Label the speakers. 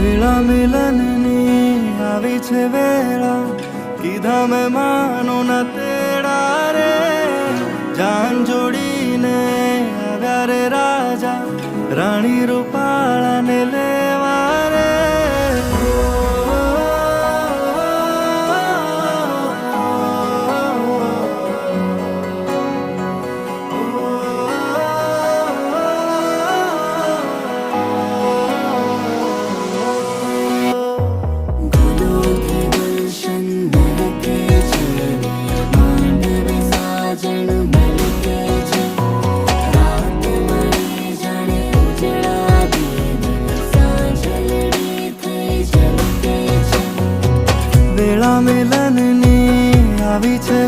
Speaker 1: વેળા મિલનની આવી છે વેળા, કીધા મેં માનો ના તેડા રે. જાન જોડીને આવ્યા રે રાજા, રાણી રૂપાળાને લેવા રે. વેળા મિલનની આવી છે